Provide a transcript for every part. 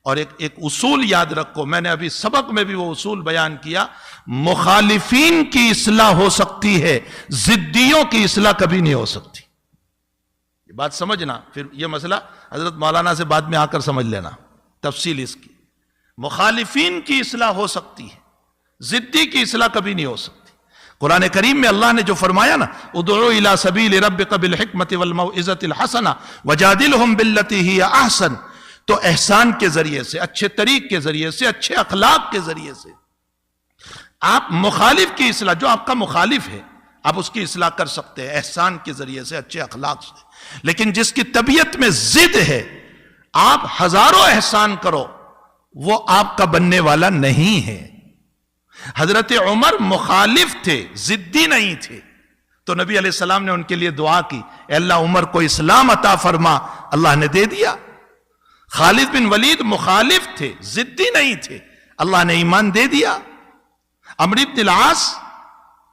اور ایک اصول یاد رکھو، میں نے ابھی سبق میں بھی وہ اصول بیان کیا، مخالفین کی اصلاح ہو سکتی ہے، ضدیوں کی اصلاح کبھی نہیں ہو سکتی. یہ بات سمجھنا، پھر یہ مسئلہ حضرت مولانا سے بعد میں آ کر سمجھ لینا تفصیل اس کی. مخالفین کی اصلاح ہو سکتی ہے، ضدی کی اصلاح کبھی نہیں ہو سکتی. قرآن کریم میں اللہ نے جو فرمایا نا، ادعو الی سبیل ربک بالحکمت والموعظۃ الحسنہ وجادلہم باللتی ہی احسن، تو احسان کے ذریعے سے، اچھے طریق کے ذریعے سے، اچھے اخلاق کے ذریعے سے آپ مخالف کی اصلاح، جو آپ کا مخالف ہے آپ اس کی اصلاح کر سکتے ہیں احسان کے ذریعے سے، اچھے اخلاق سے. لیکن جس کی طبیعت میں ضد ہے، آپ ہزاروں احسان کرو وہ آپ کا بننے والا نہیں ہے. حضرت عمر مخالف تھے، ضدی نہیں تھے، تو نبی علیہ السلام نے ان کے لیے دعا کی، اے اللہ عمر کو اسلام عطا فرما، اللہ نے دے دیا. خالد بن ولید مخالف تھے، ضدی نہیں تھے، اللہ نے ایمان دے دیا. عمرو بن العاص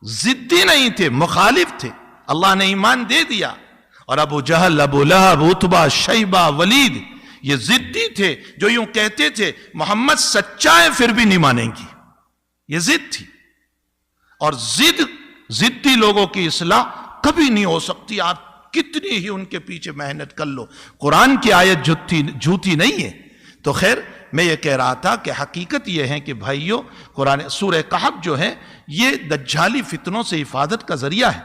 ضدی نہیں تھے، مخالف تھے، اللہ نے ایمان دے دیا. اور ابو جہل، ابو لہب، عتبہ، شیبہ، ولید، یہ ضدی تھے جو یوں کہتے تھے محمد سچا ہے پھر بھی نہیں مانیں گی. یہ ضد تھی، اور ضدی لوگوں کی اصلاح کبھی نہیں ہو سکتی، آپ کتنی ہی ان کے پیچھے محنت کر لو. قرآن کی آیت جھوٹی نہیں ہے. تو خیر، میں یہ کہہ رہا تھا کہ حقیقت یہ ہے کہ بھائیوں، قرآن سورہ کہف جو ہے یہ دجالی فتنوں سے حفاظت کا ذریعہ ہے،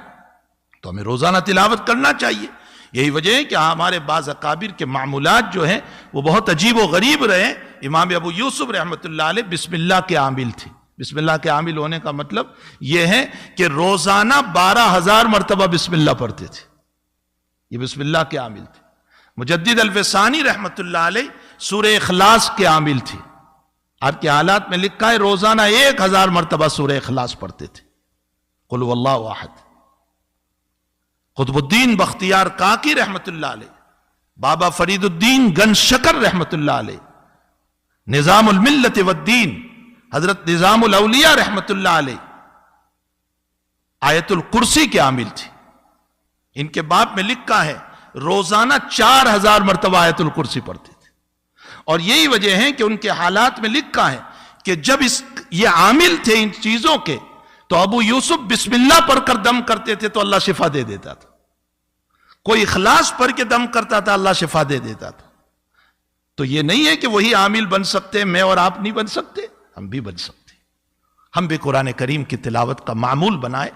تو ہمیں روزانہ تلاوت کرنا چاہیے. یہی وجہ ہے کہ ہمارے بعض اکابر کے معمولات جو ہیں وہ بہت عجیب و غریب رہے. امام ابو یوسف رحمۃ اللہ علیہ بسم اللہ کے عامل تھے. بسم اللہ کے عامل ہونے کا مطلب یہ ہے کہ روزانہ 12,000 مرتبہ بسم اللہ پڑھتے تھے. یہ بسم اللہ کے عامل تھے. مجدد الفسانی رحمۃ اللہ علیہ سورہ اخلاص کے عامل تھے. آپ کے حالات میں لکھا ہے روزانہ 1,000 مرتبہ سورہ اخلاص پڑھتے تھے. قل هو اللہ احد. قطب الدین بختیار کاکی رحمۃ اللہ علیہ، بابا فرید الدین گن شکر رحمۃ اللہ علیہ، نظام الملت والدین حضرت نظام الاولیاء رحمۃ اللہ علیہ آیت الکرسی کے عامل تھے. ان کے باب میں لکھا ہے روزانہ 4,000 مرتبہ آیت الکرسی پڑھتے تھے. اور یہی وجہ ہے کہ ان کے حالات میں لکھا ہے کہ جب یہ عامل تھے ان چیزوں کے، تو ابو یوسف بسم اللہ پڑھ کر دم کرتے تھے تو اللہ شفا دے دیتا تھا. کوئی اخلاص پڑھ کے دم کرتا تھا، اللہ شفا دے دیتا تھا. تو یہ نہیں ہے کہ وہی عامل بن سکتے، میں اور آپ نہیں بن سکتے، ہم بھی بن سکتے. ہم بھی قرآن کریم کی تلاوت کا معمول بنائے.